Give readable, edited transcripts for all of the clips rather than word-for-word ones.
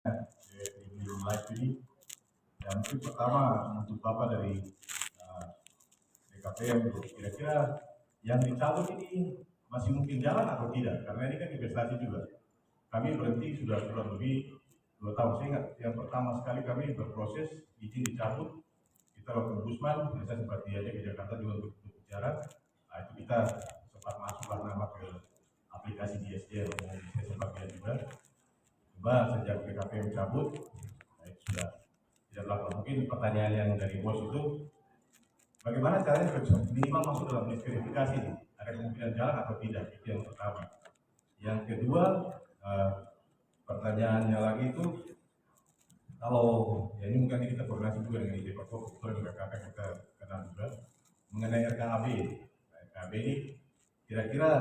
di live ini. Yang mungkin pertama untuk Bapak dari DKPM, kira-kira yang dicabut ini masih mungkin jalan atau tidak? Karena ini kan investasi juga. Kami berhenti sudah kurang lebih 2 tahun. Saya ingat yang pertama sekali kami berproses izin dicabut, kita waktu Gusman, saya sempat diajak ke Jakarta juga untuk bicara. Nah, itu kita sempat masuklah nama ke aplikasi DSJ, saya sempat lihat juga. Coba sejak DKPM cabut, nah itu sudah tidak berlaku. Mungkin pertanyaan yang dari bos itu, bagaimana caranya minimal masuk dalam list verifikasi? Ada kemungkinan jalan atau tidak? Itu yang pertama. Yang kedua, pertanyaannya lagi itu, kalau ya ini mungkin kita koordinasi juga dengan IJ Papua, kebetulan juga kakak kita kenal juga mengenai RKAB. RKAB ini kira-kira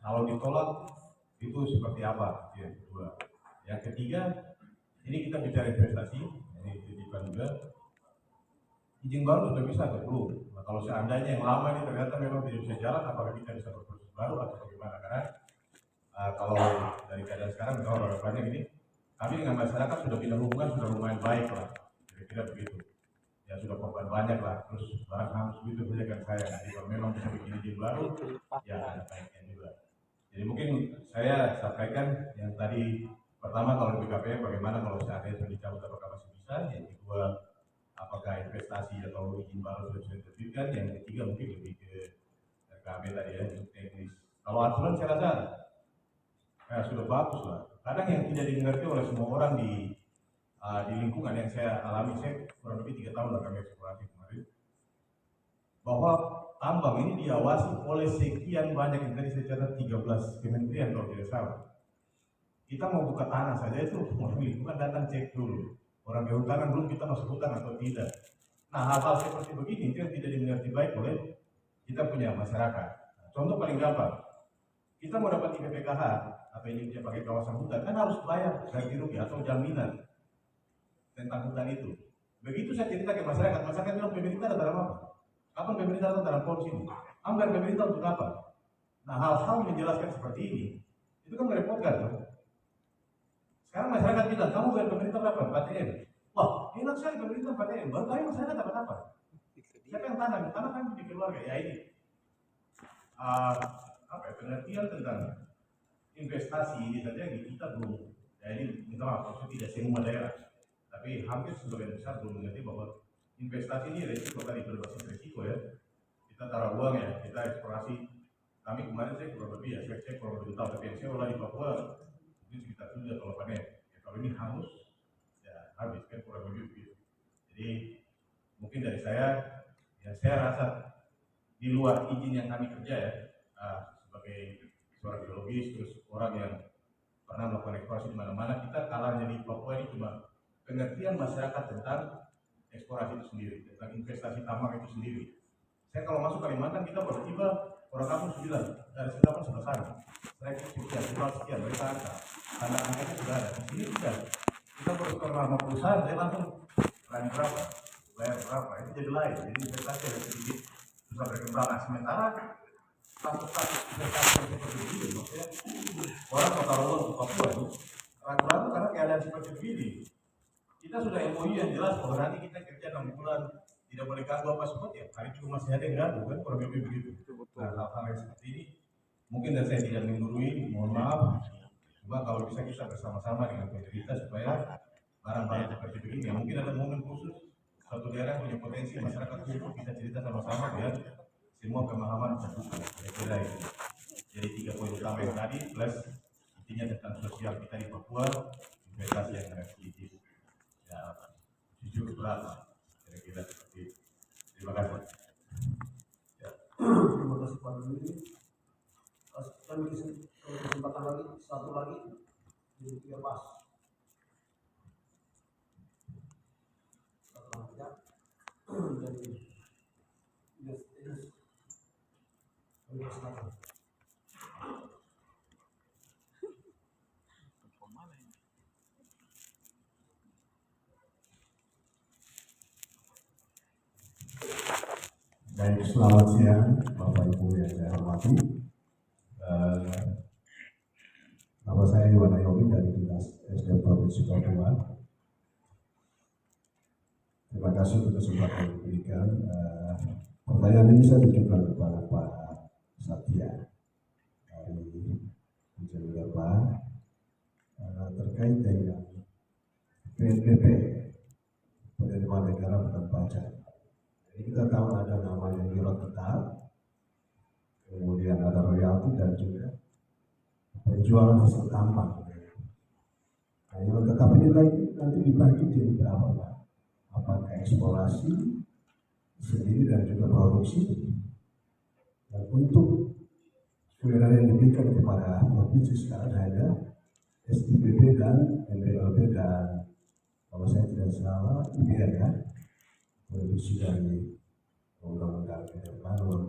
kalau ditolak itu seperti apa? Yang kedua. Yang ketiga, ini kita bicara investasi, ini titipan juga. Izin baru sudah bisa atau belum? Nah, kalau seandainya yang lama ini ternyata memang tidak bisa jalan, apakah kita bisa berproses baru atau bagaimana? Karena kalau dari keadaan sekarang, kalau harapannya ini, kami dengan masyarakat sudah bina hubungan sudah lumayan baik lah, kira-kira begitu. Ya sudah korban banyak lah, terus barang hangus begitu saja kan saya. Jadi kalau memang bisa bikin izin baru, ya ada baiknya juga. Jadi mungkin saya sampaikan yang tadi pertama kalau di BKPM bagaimana kalau seandainya sudah dicabut apakah masih bisa? Yang kedua apakah investasi atau izin baru sudah bisa diterbitkan? Yang ketiga mungkin lebih ke RKAB tadi ya untuk teknis. Kalau aturan saya rasa sudah bagus lah. Kadang yang tidak dimengerti oleh semua orang di lingkungan yang saya alami, saya kurang lebih 3 tahun lah kami eksplorasi kemarin, bahwa tambang ini diawasi oleh sekian banyak, yang tadi saya catat 13 kementerian kalau tidak salah. Kita mau buka tanah saja itu orang lingkungan datang cek dulu. Orang kehutanan belum kita masuk hutan atau tidak. Nah hal-hal seperti begini itu yang tidak dimengerti baik oleh kita punya masyarakat. Nah, contoh paling gampang, kita mau dapat IPPKH atau ini dia pakai kawasan hutan kan harus bayar ganti rugi atau jaminan tentang hutan itu. Begitu saya cerita ke masyarakat, masyarakat bilang pemerintah ada dalam apa? Kapan pemerintah ada dalam polisi ini? Anggaran pemerintah untuk apa? Nah hal-hal menjelaskan seperti ini itu kan merepotkan kan? Sekarang masyarakat bilang, kamu bayar pemerintah berapa? 4M. Wah, enak sekali pemerintah 4M. Baru kali masyarakat dapat apa? Siapa yang tanam? Tanam kan di keluarga. Ya ini pengertian tentang investasi ini saja kita belum. Ya ini minta maaf, maksudnya tidak semua daerah, tapi hampir sebagian besar belum mengerti bahwa investasi ini resiko tadi, berbasis resiko ya. Kita taruh uang ya, kita eksplorasi. Kami kemarin saya kurang lebih ya, saya cek kurang lebih tahun, tapi yang saya olah di Papua mungkin sekitar 7 atau 8 ya. Kalau ini hangus, ya habis kan kurang lebih begitu. Jadi mungkin dari saya, ya saya rasa di luar izin yang kami kerja ya, sebagai seorang biologis, terus orang yang pernah melakukan eksplorasi di mana-mana, kita kalahnya di Papua ini cuma pengertian masyarakat tentang eksplorasi itu sendiri, tentang investasi tambang itu sendiri. Saya kalau masuk Kalimantan, kita baru tiba orang kampung sudah dari Singapura sudah sana. Saya sekian, sekian, mereka angka. Tanda angkanya sudah ada. Di sini tidak. Kita baru ke nama perusahaan, saya langsung lain berapa, bayar berapa. Itu jadi lain. Jadi investasi ada sedikit susah berkembang. Nah, sementara status investasi yang seperti ini, maksudnya orang mau taruh uang di Papua itu ragu-ragu karena keadaan seperti ini. Kita sudah MOU yang jelas bahwa nanti kita kerja 6 bulan, tidak boleh ganggu apa semua ya. Hari juga masih ada yang ganggu kan, kurang lebih begitu. Nah, hal-hal yang seperti ini mungkin dan saya tidak menggurui, mohon maaf. Cuma kalau bisa kita bersama-sama dengan pemerintah supaya barang-barang seperti begini, ya mungkin ada momen khusus satu daerah punya potensi masyarakat hukum, kita cerita sama-sama biar semua pemahaman terbuka. Kira-kira itu. Jadi 3 poin utama yang tadi plus intinya tentang sosial kita di Papua, investasi yang realistis. Ya, jujur berat, kira-kira seperti itu. Terima kasih. Ya. Terima kasih Pak Dwi. Kami kesempatan lagi, satu lagi, jadi 3 pas. Satu lagi ya. Jadi, yes. Kami kesempatan. Baik, selamat siang Bapak Ibu yang saya hormati. Nama saya Iwan Ayomi dari Dinas SDM Provinsi Papua. kedua. Terima kasih untuk kesempatan yang diberikan. Pertanyaan ini saya tujukan kepada Pak Satya dari Jawa terkait dengan PNBP, penerimaan negara bukan pajak. Jadi kita tahu ada namanya iuran tetap, kemudian ada royalti dan juga penjualan hasil tambang. Nah, iuran tetap ini nanti dibagi jadi berapa, Pak? Apakah eksplorasi sendiri dan juga produksi? Dan untuk kewenangan yang diberikan kepada provinsi sekarang hanya STBP dan MPLB dan kalau saya tidak salah IBR ya, revisi dari Undang-Undang PMK nomor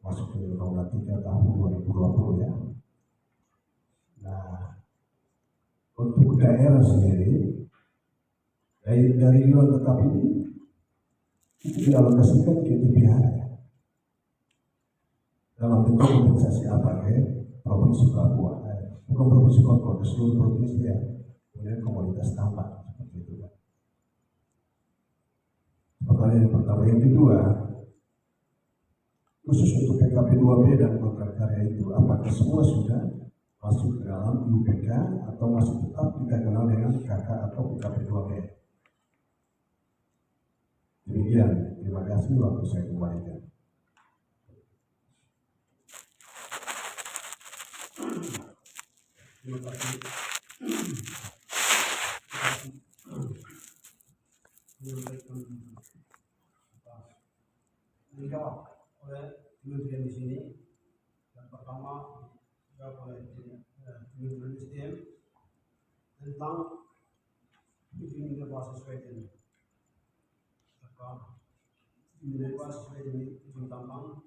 4 masuk ke Undang-Undang 3 tahun 2020 ya. Nah, untuk daerah sendiri dari iuran tetap ini itu dialokasikan ke TPH dalam bentuk kompensasi apa ke provinsi Papua, bukan provinsi Papua, ke seluruh provinsi ya, kemudian komoditas tambang seperti itu. Pertanyaan yang pertama, yang kedua, khusus untuk PKP 2B dan kontrak karya itu, apakah semua sudah masuk ke dalam UPK atau masih tetap kita kenal dengan KK atau PKP 2B? Demikian, terima kasih waktu saya kembalikan. Terima kasih. Dijawab oleh kementerian di sini. Yang pertama dijawab oleh kementerian SDM tentang izin minerba sesuai dengan minerba sesuai dengan izin tambang.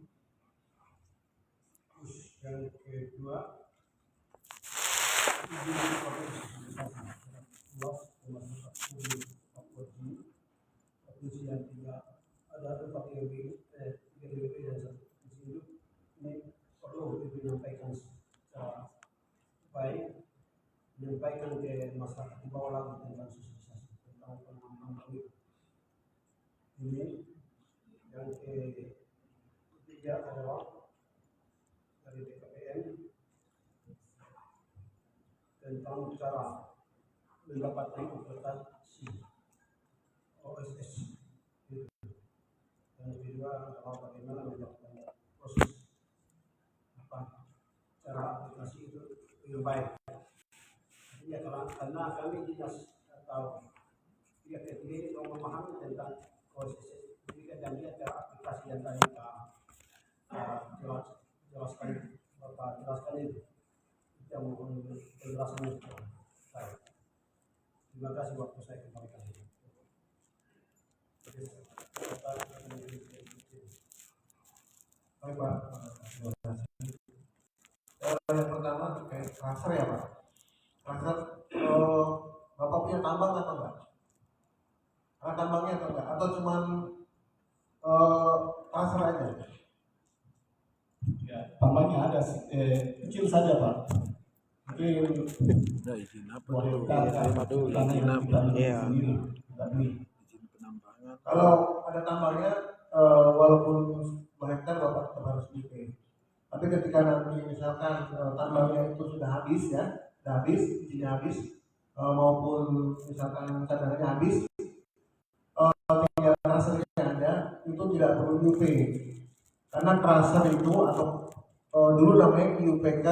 Terus yang kedua izin provinsi yang tidak ada tempat yang lebih dan satu provinsi ini perlu menyampaikan secara baik, menyampaikan ke masyarakat di bawah lagi tentang sosialisasi tentang penanaman baru. Ini yang ketiga adalah dari BKPM tentang cara mendapatkan investasi OSS. Yang kedua adalah bagaimana melakukan proses cara aplikasi itu lebih baik. Ya, karena kami dinas atau pihak ketiga ini belum memahami tentang OSS. Jadi kan dia cara aplikasi yang tadi jelaskan itu yang mohon penjelasannya. Baik. Terima kasih waktu saya kembalikan. Baik Pak, terima kasih. Yang pertama terkait transfer ya Pak. Transfer, Bapak punya tambang atau enggak? Ada tambangnya atau enggak? Atau cuman transfer aja? Ya, tambahnya ada kecil saja Pak. Mungkin Udah izin apa dulu? Terima dulu izin apa? Iya. Izin penambangan. Kalau ada tambangnya, walaupun hektar Bapak tetap harus IP. Tapi ketika nanti misalkan tambangnya itu sudah habis ya, sudah habis, izinnya habis, maupun misalkan cadangannya habis, tinggal transfernya ada, itu tidak perlu IUP. Karena transfer itu atau dulu namanya IUPK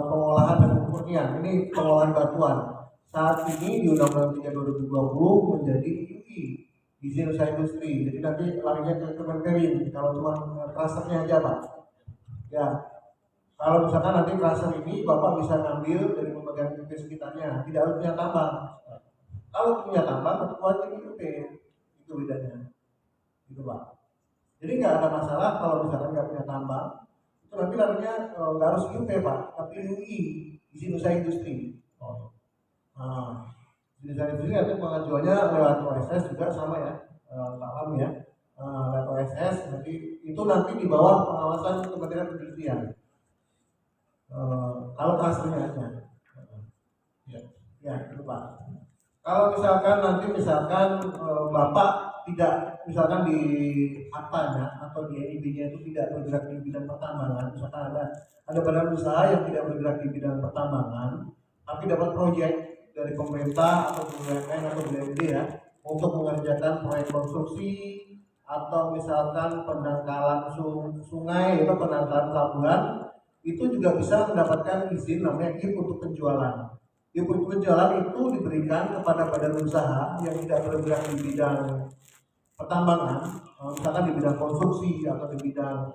pengolahan dan pemurnian, ini pengolahan batuan. Saat ini di Undang-Undang 3 2020 menjadi IUI, izin usaha industri. Jadi nanti larinya ke Kemenperin kalau cuma transfernya aja Pak. Ya, kalau misalkan nanti transfer ini Bapak bisa ngambil dari pemegang IP sekitarnya, tidak harus punya tambang. Kalau punya tambang, tetap wajib IUP, itu bedanya, gitu Pak. Jadi nggak ada masalah kalau misalkan nggak punya tambang, itu nanti larinya nggak harus IUP Pak, tapi UI, izin usaha industri. Nah, izin usaha industri nanti pengajuannya lewat OSS juga sama ya, paham ya. Lewat OSS nanti itu nanti di bawah pengawasan Kementerian Perindustrian. Kalau transfernya aja. Ya. Ya, itu Pak. Kalau misalkan nanti Bapak tidak misalkan di aktanya atau di NIB-nya itu tidak bergerak di bidang pertambangan, misalkan ada badan usaha yang tidak bergerak di bidang pertambangan, tapi dapat proyek dari pemerintah atau BUMN atau BUMD ya untuk mengerjakan proyek konstruksi atau misalkan pendangkalan sungai atau pendangkalan pelabuhan, itu juga bisa mendapatkan izin namanya IUP untuk penjualan. IUP untuk penjualan itu diberikan kepada badan usaha yang tidak bergerak di bidang pertambangan, misalkan di bidang konstruksi atau di bidang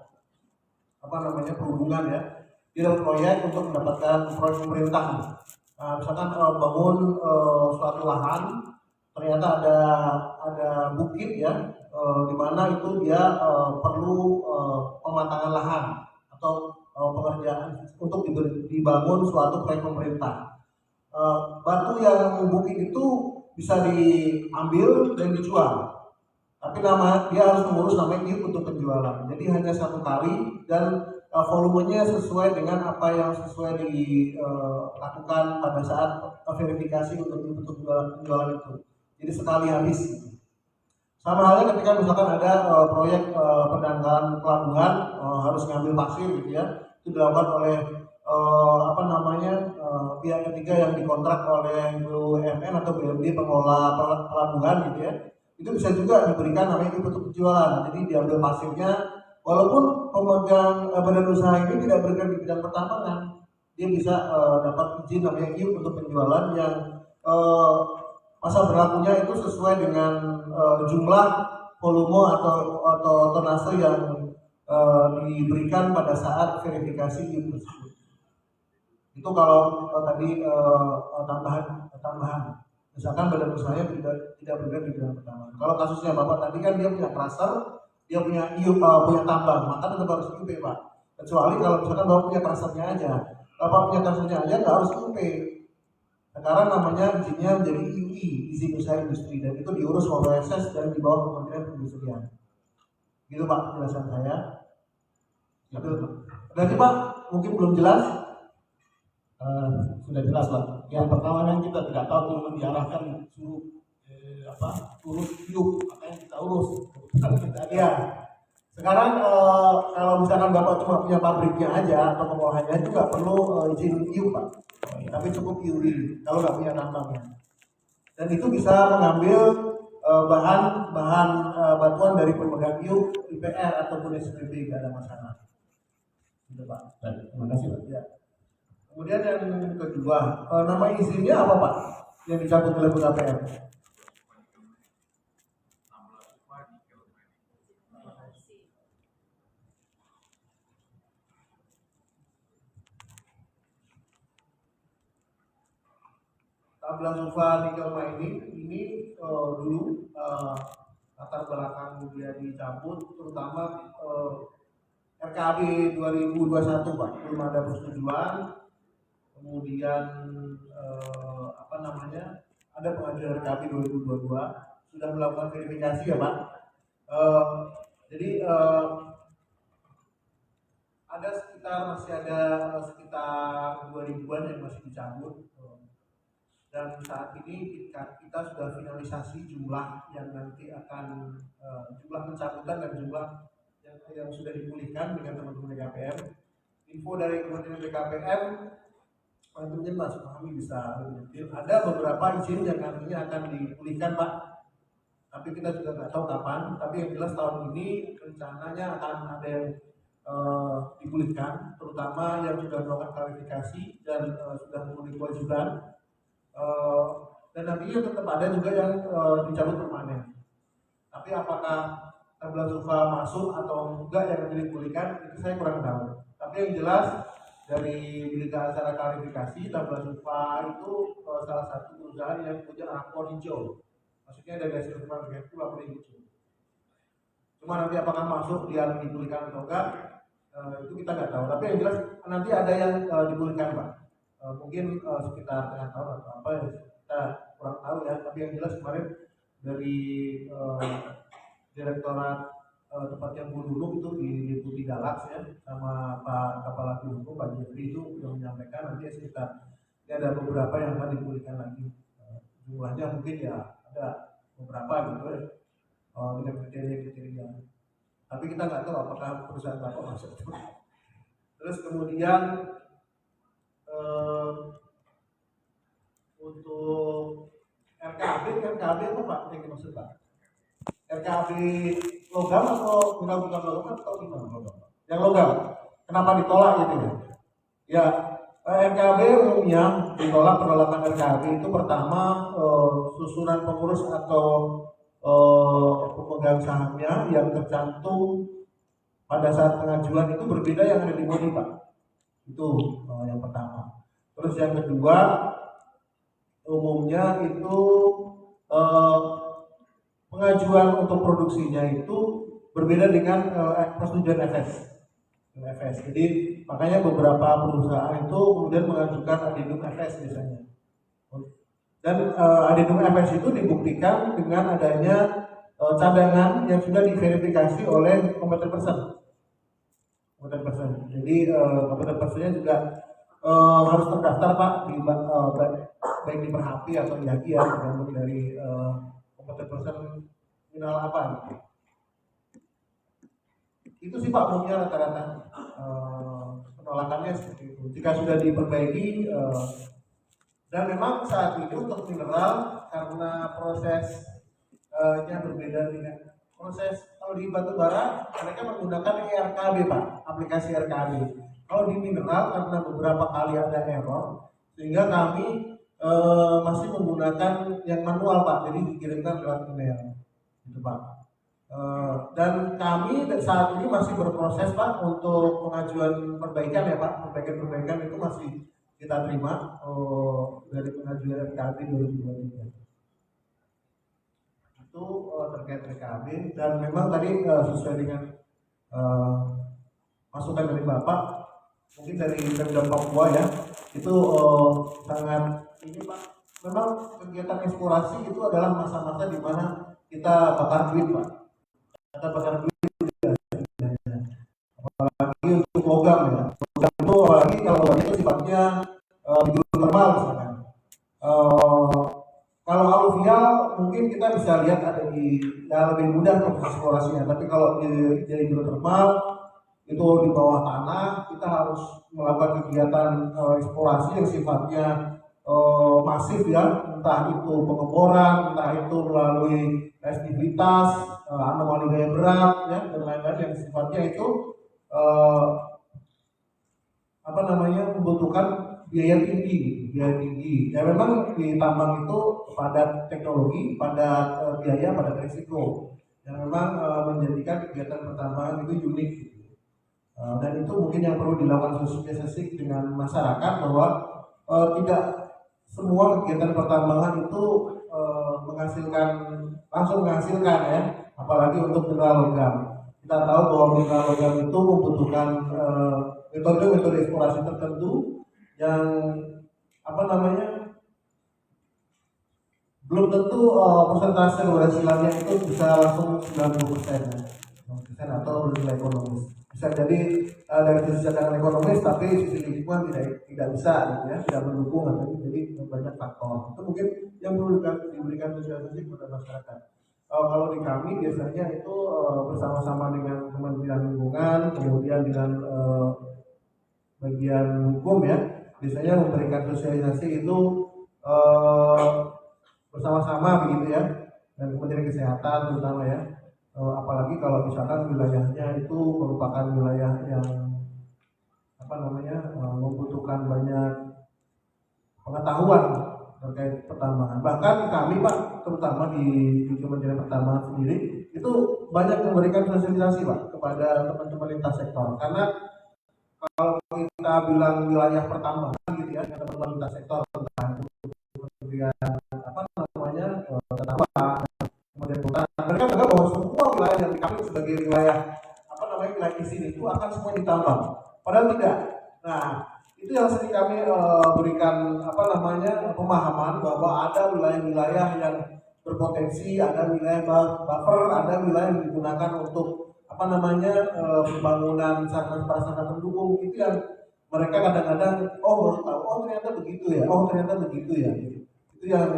perhubungan ya. Dia dapat proyek untuk mendapatkan proyek pemerintah. Misalkan bangun suatu lahan, ternyata ada bukit ya, di mana itu dia perlu pematangan lahan atau pengerjaan untuk dibangun suatu proyek pemerintah. Batu yang bukit itu bisa diambil dan dijual, tapi dia harus mengurus namanya IUP untuk penjualan. Jadi hanya satu kali dan volumenya sesuai dengan apa yang sesuai dilakukan pada saat verifikasi untuk penjualan itu. Jadi sekali habis. Sama halnya ketika misalkan ada proyek pendangkalan pelabuhan, harus ngambil pasir gitu ya, itu dilakukan oleh pihak ketiga yang dikontrak oleh BUMN atau BUMD pengelola pelabuhan gitu ya. Itu bisa juga diberikan namanya IUP untuk penjualan. Jadi diambil pasirnya, walaupun pemegang badan usaha ini tidak bergerak di bidang pertambangan, dia bisa dapat izin namanya IUP untuk penjualan yang masa berlakunya itu sesuai dengan jumlah volume atau tonase yang diberikan pada saat verifikasi IUP tersebut. Itu kalau tadi tambahan. Misalkan badan usahanya tidak bergerak di bidang pertambangan. Kalau kasusnya Bapak tadi kan dia punya cluster, dia punya IUP, punya tambang, maka tetap harus IUP Pak. Kecuali kalau misalkan Bapak punya clusternya aja, Bapak punya clusternya aja nggak harus IUP. Sekarang namanya izinnya menjadi IUI, izin usaha industri, dan itu diurus oleh OSS dan di bawah Kementerian Perindustrian. Gitu Pak penjelasan saya. Gitu. Berarti Pak mungkin belum jelas. Sudah jelas Pak. Yang pertama kan kita tidak tahu belum diarahkan suruh urus IUP, makanya kita urus. Iya. Sekarang kalau misalkan Bapak cuma punya pabriknya aja atau pengolahannya itu nggak perlu izin IUP Pak. Tapi cukup IUI kalau nggak punya tambangnya. Dan itu bisa mengambil bahan batuan dari pemegang IUP, IPR ataupun SPB, nggak ada masalah. Gitu Pak. Terima kasih Pak. Ya. Kemudian yang kedua, nama izinnya apa Pak? Yang dicabut oleh BKPM? Tablang Sufa Nikel Mining ini dulu latar belakang dia dicabut, terutama RKAB 2021 Pak, belum ada persetujuan. Kemudian ada pengajuan RKAB 2022, sudah melakukan verifikasi ya Pak. Jadi masih ada sekitar 2000-an yang masih dicabut. Dan saat ini kita sudah finalisasi jumlah yang nanti akan jumlah pencabutan dan jumlah yang sudah dipulihkan dengan teman-teman BKPM. Info dari Kementerian BKPM, mungkin Pak Suhami bisa lebih detail. Ada beberapa izin yang nantinya akan dipulihkan Pak, tapi kita juga nggak tahu kapan. Tapi yang jelas tahun ini rencananya akan ada yang dipulihkan, terutama yang sudah melakukan klarifikasi dan sudah memenuhi kewajiban. Dan nantinya tetap ada juga yang dicabut permanen. Tapi apakah tablang Sufa masuk atau enggak yang dipulihkan, itu saya kurang tahu. Tapi yang jelas dari berita acara klarifikasi, tablang Sufa itu salah satu perusahaan yang punya rapor hijau. Maksudnya ada hasil klarifikasi itu rapor hijau. Cuma nanti apakah masuk dia dipulihkan atau enggak, itu kita nggak tahu. Tapi yang jelas nanti ada yang dipulihkan Pak. Mungkin sekitar tengah tahun atau apa ya, kita kurang tahu ya. Tapi yang jelas kemarin dari Direktorat tepatnya Bulunuk itu diikuti Dalaks ya, sama Pak Kepala Bulunuk Pak Jeffrey itu yang menyampaikan nanti sekitar Ini ada beberapa yang akan dipulihkan lagi. Jumlahnya mungkin ya ada beberapa gitu ya, dengan kriteria-kriteria. Tapi kita nggak tahu apakah perusahaan Bapak masuk. Terus kemudian untuk RKAB apa Pak yang dimaksud Pak? RKAB logam atau bukan logam atau gimana logam? Yang logam, kenapa ditolak gitu ya? Ya, RKAB umumnya ditolak. Penolakan RKAB itu pertama susunan pengurus atau pemegang sahamnya yang tercantum pada saat pengajuan itu berbeda yang ada di MODI Pak. Itu yang pertama. Terus yang kedua, umumnya itu pengajuan untuk produksinya itu berbeda dengan persetujuan FS. Jadi makanya beberapa perusahaan itu kemudian mengajukan addendum FS biasanya. Dan addendum FS itu dibuktikan dengan adanya cadangan yang sudah diverifikasi oleh competent person. Jadi competent personnya juga harus terdaftar Pak di baik di Perhapi atau di Haki ya, tergantung dari competent person final apa gitu. Itu sih Pak umumnya rata-rata penolakannya seperti itu. Jika sudah diperbaiki dan memang saat itu untuk mineral karena prosesnya berbeda dengan proses kalau di batu bara mereka menggunakan RKAB Pak, aplikasi RKAB. Kalau di mineral karena beberapa kali ada error sehingga kami masih menggunakan yang manual Pak, jadi dikirimkan lewat email gitu Pak. Dan kami saat ini masih berproses Pak untuk pengajuan perbaikan ya Pak, perbaikan itu masih kita terima dari pengajuan RKAB 2023. Itu terkait RKAB dan memang tadi sesuai dengan masukan dari Bapak, mungkin dari Pemda Papua ya, itu sangat ini Pak. Memang kegiatan eksplorasi itu adalah masa-masa di mana kita bakar duit Pak. Kita bakar duit juga sebenarnya. Apalagi untuk logam ya. Logam itu apalagi kalau logam itu sifatnya hidrotermal misalkan. Kalau aluvial mungkin kita bisa lihat ada di lebih mudah proses eksplorasinya. Tapi kalau di hidrotermal itu di bawah tanah kita harus melakukan kegiatan eksplorasi yang sifatnya masif ya, entah itu pengeboran, entah itu melalui resistivitas, anomali gaya berat ya, dan lain-lain yang sifatnya itu membutuhkan biaya tinggi. Ya memang di tambang itu padat teknologi, padat biaya, padat risiko. Yang memang menjadikan kegiatan pertambangan itu unik. Dan itu mungkin yang perlu dilakukan sosialisasi dengan masyarakat bahwa tidak semua kegiatan pertambangan itu langsung menghasilkan ya, apalagi untuk mineral logam. Kita tahu bahwa mineral logam itu membutuhkan metode eksplorasi tertentu yang belum tentu persentase keberhasilannya itu bisa langsung 90% ya, atau bernilai ekonomis. Bisa jadi dari sisi cadangan ekonomis tapi sisi lingkungan tidak bisa gitu ya, tidak mendukung atau jadi banyak faktor. Itu mungkin yang perlu diberikan sosialisasi kepada masyarakat. Kalau di kami biasanya itu bersama-sama dengan Kementerian Lingkungan, kemudian dengan bagian hukum ya, biasanya memberikan sosialisasi itu bersama-sama begitu ya, dan Kementerian Kesehatan terutama ya. Apalagi kalau misalkan wilayahnya itu merupakan wilayah yang membutuhkan banyak pengetahuan terkait pertambangan. Bahkan kami Pak, terutama di Kementerian Pertambangan sendiri itu banyak memberikan sosialisasi Pak kepada teman-teman lintas sektor. Karena kalau kita bilang wilayah pertambangan gitu ya, teman-teman lintas sektor tentang kemudian kemudian mereka menganggap bahwa semua wilayah yang dikami sebagai wilayah wilayah izin itu akan semua ditambang. Padahal tidak. Nah, itu yang sering kami berikan pemahaman bahwa ada wilayah-wilayah yang berpotensi, ada wilayah buffer, ada wilayah yang digunakan untuk pembangunan sarana prasarana pendukung. Itu yang mereka kadang-kadang baru tahu, ternyata begitu ya, ternyata begitu ya. Itu yang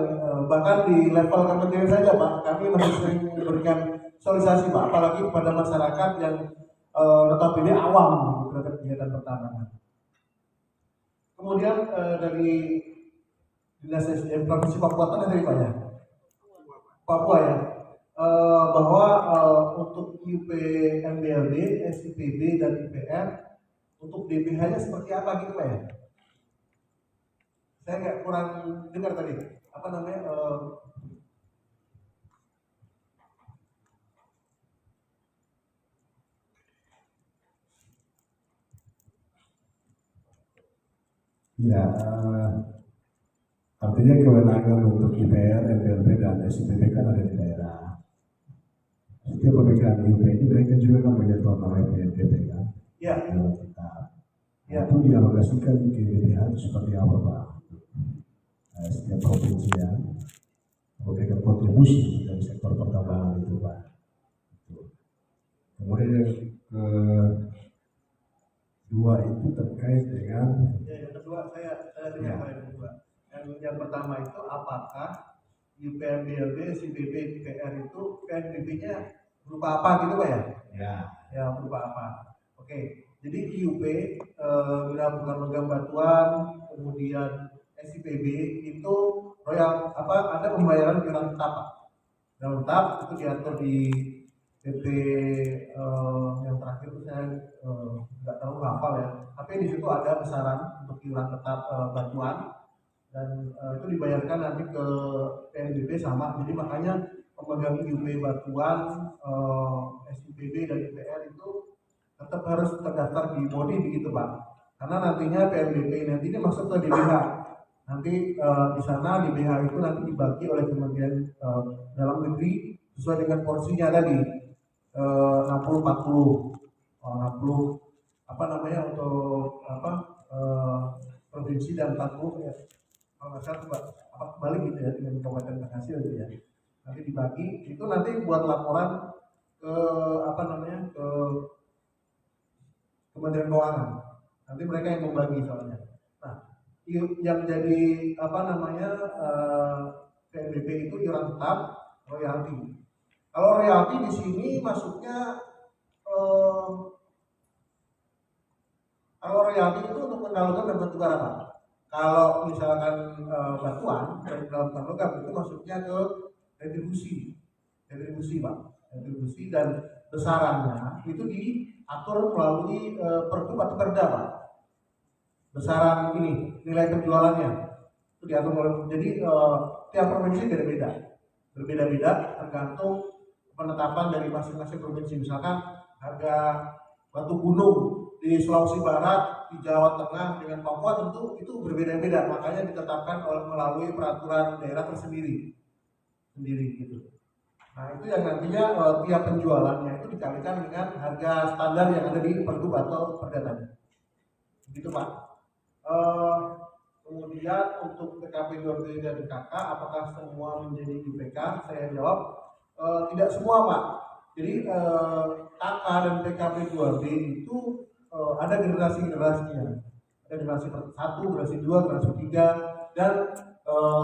bahkan di level kementerian saja Pak, kami masih sering memberikan sosialisasi Pak, apalagi kepada masyarakat yang notabene awam terhadap kegiatan pertambangan. Kemudian dari Dinas SDM Provinsi Papua Tengah dari Pak ya, Papua ya, bahwa untuk IUP MBLD, SIPB dan IPR untuk DPH-nya seperti apa gitu Pak ya? Saya nggak kurang dengar tadi apa namanya Ya, artinya kewenangan untuk IPR, MPLB dan SIPB kan ada di daerah. Setiap pemegang IUP ini mereka juga kan punya tuan namanya PNBP kan? Ya. Ya. Itu dialokasikan ke DPH itu seperti apa Pak? Setiap provinsi yang memberikan kontribusi dari sektor pertambangan itu Pak. Kemudian yang kedua itu terkait dengan yang kedua saya dengar yang kedua. Yang pertama itu apakah UPMBLB, SIPB, IPR itu PNBP-nya berupa apa gitu Pak ya? Ya berupa apa? Oke. Jadi IUP Gabungan Logam Batuan, kemudian SIPB itu ada pembayaran iuran tetap Pak. Iuran tetap itu diatur di PP yang terakhir itu saya nggak terlalu hafal ya, tapi di situ ada besaran untuk iuran tetap batuan dan itu dibayarkan nanti ke PNBP sama. Jadi makanya pemegang IUP batuan, SIPB dan IPR itu tetap harus terdaftar di BODI begitu Pak, karena nantinya PNBP nanti ini masuk ke DBH. Nanti di sana DBH itu nanti dibagi oleh Kementerian Dalam Negeri sesuai dengan porsinya tadi 60-40 apa namanya untuk provinsi dan 40 ya kalau nggak salah balik gitu ya dengan kabupaten penghasil gitu ya. Nanti dibagi itu nanti buat laporan ke ke Kementerian Keuangan. Nanti mereka yang membagi soalnya. Nah, yang jadi PNBP itu iuran tetap, royalti. Kalau royalti di sini masuknya kalau royalti itu untuk mendalurkan dan bentuk apa? Kalau misalkan batuan dan dalam logam itu masuknya ke retribusi Pak, retribusi dan besarannya itu diatur melalui Pergub atau Perda Pak. Besaran ini nilai penjualannya itu diatur melalui, jadi tiap provinsi berbeda-beda tergantung penetapan dari masing-masing provinsi. Misalkan harga batu gunung di Sulawesi Barat, di Jawa Tengah dengan Papua tentu itu berbeda-beda, makanya ditetapkan melalui peraturan daerah tersendiri gitu. Nah itu yang nantinya tiap penjualannya itu dikalikan dengan harga standar yang ada di Pergub atau Perda tadi. Begitu Pak. Kemudian untuk TKP 2B dan KK apakah semua menjadi UPK? Saya jawab tidak semua Pak. Jadi KK dan TKP 2B itu ada generasi-generasinya. Ada generasi 1, generasi 2, generasi 3 dan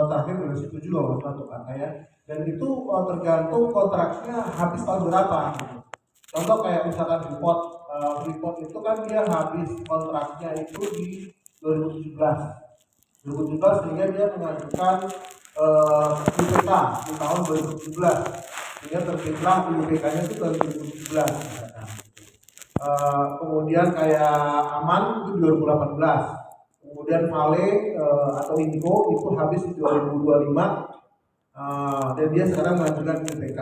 terakhir generasi 7 kalau untuk KK ya. Dan itu tergantung kontraknya habis tahun berapa gitu. Contoh kayak misalkan Freeport itu kan dia habis kontraknya itu di 2017 sehingga dia mengajukan UPK di tahun 2017 sehingga terbitlah UPK-nya itu tahun 2017 kemudian kayak Aman itu 2018, kemudian Vale atau Indigo itu habis di 2025 dan dia sekarang mengajukan UPK.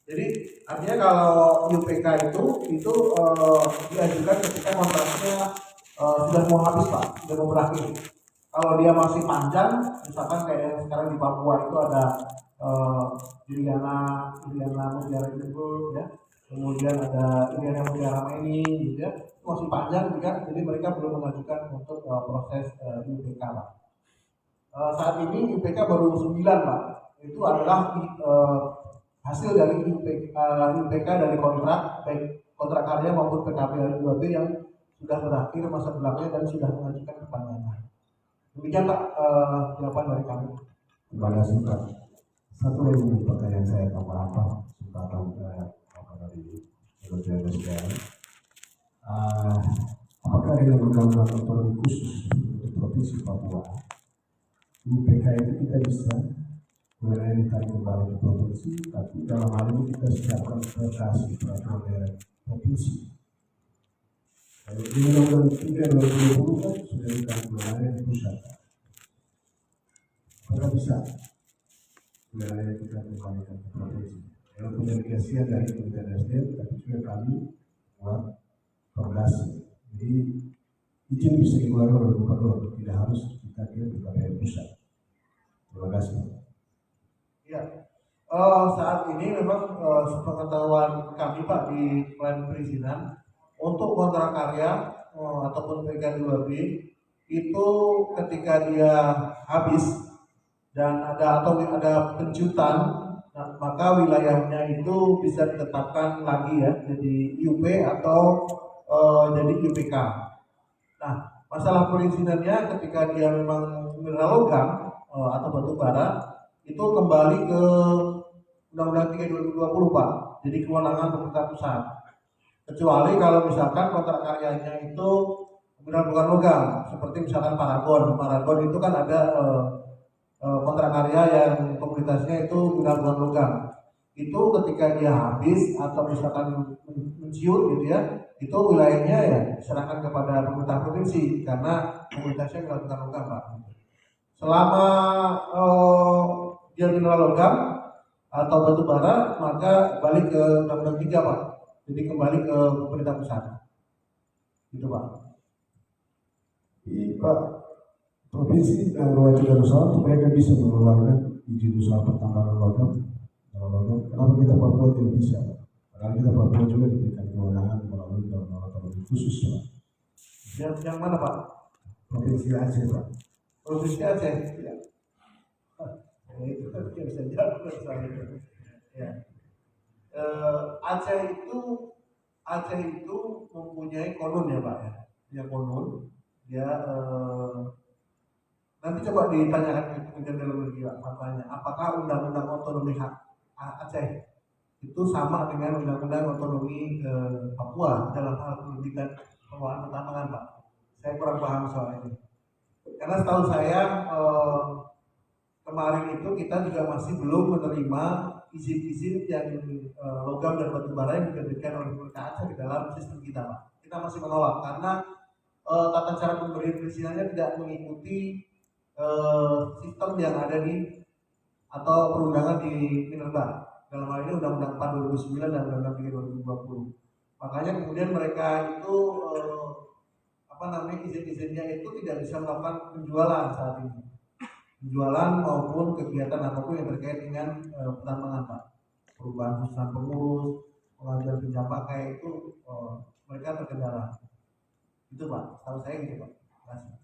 Jadi artinya kalau UPK itu diajukan ketika kontraknya sudah mau habis Pak, sudah mau berakhir. Kalau dia masih panjang, misalkan kayak yang sekarang di Papua itu ada Juliana Mutiara Unggul ya, kemudian ada Juliana Mutiara Maini gitu ya, itu masih panjang kan, jadi mereka belum mengajukan untuk proses UPK Pak. Saat ini UPK baru 9 Pak, itu adalah hasil dari UPK dari kontrak baik kontrak karya maupun PKP 2B yang sudah berakhir masa berlakunya dan sudah mengajukan perpanjangan. Demikian Pak jawaban dari kami. Terima kasih Pak. Satu lagi pertanyaan saya tambah apa? Sudah tahu apa dari Kementerian SDM. Apakah dengan undang-undang otonomi khusus untuk provinsi Papua, UPK itu kita bisa wilayah ditarik kembali ke provinsi, tapi dalam hal ini kita siapkan perkasi peraturan daerah provinsi. Kalau di undang-undang 3 2020 kan sudah ditarik wilayah di pusat. Apakah bisa wilayah kita kembalikan ke provinsi? Walaupun delegasian dari Kementerian SDM, tapi juga kami buat fondasi. Jadi izin bisa dikeluarkan oleh gubernur, tidak harus kita kirim ke KPU pusat. Terima kasih. Ya, saat ini memang sepengetahuan kami Pak di plan perizinan untuk kontrak karya ataupun PK2B itu ketika dia habis dan ada penjutan, nah, maka wilayahnya itu bisa ditetapkan lagi ya jadi UP atau jadi UPK. Nah, masalah perizinannya ketika dia memang mineral logam atau batu bara itu kembali ke Undang-Undang 3 2020 Pak. Jadi kewenangan pemerintah pusat. Kecuali kalau misalkan kontrak karyanya itu mineral bukan logam, seperti misalkan Paragon. Paragon itu kan ada kontrak karya yang komunitasnya itu mineral bukan logam. Itu ketika dia habis atau misalkan menciut gitu ya, itu wilayahnya ya diserahkan kepada pemerintah provinsi karena komunitasnya mineral bukan logam Pak. Selama dia mineral logam atau batu bara maka balik ke Undang-Undang 3 Pak. Jadi kembali ke pemerintah pusat. Gitu Pak. Pak, provinsi yang mewajibkan usaha mereka bisa mengeluarkan izin usaha pertambangan logam. Kenapa kita Papua tidak bisa? Padahal kita Papua juga diberikan kewenangan melalui undang-undang otonomi khusus Pak. Yang mana Pak? Provinsi Aceh Pak. Provinsi Aceh. Ya. Itu kan bisa jawab soal itu. Ya. Aceh itu mempunyai konon ya Pak ya. Dia konon. Dia nanti coba ditanyakan ke Kementerian Dalam Negeri Pak, makanya apakah undang-undang otonomi Aceh itu sama dengan undang-undang otonomi Papua dalam hal pendidikan pengelolaan pertambangan Pak. Saya kurang paham soal ini. Karena setahu saya kemarin itu kita juga masih belum menerima izin-izin yang logam dan batu bara yang diterbitkan oleh pemerintah Aceh di dalam sistem kita Pak. Kita masih menolak karena tata cara pemberian perizinannya tidak mengikuti sistem yang ada di atau perundangan di Minerba. Dalam hal ini Undang-Undang 4 2009 dan Undang-Undang 3 2020. Makanya kemudian mereka itu izin-izinnya itu tidak bisa melakukan penjualan saat ini. Penjualan maupun kegiatan apapun yang terkait dengan pertambangan Pak. Perubahan susunan pengurus, pengajuan pinjam pakai itu mereka terkendala. Itu Pak, tahu saya gitu Pak. Terima kasih.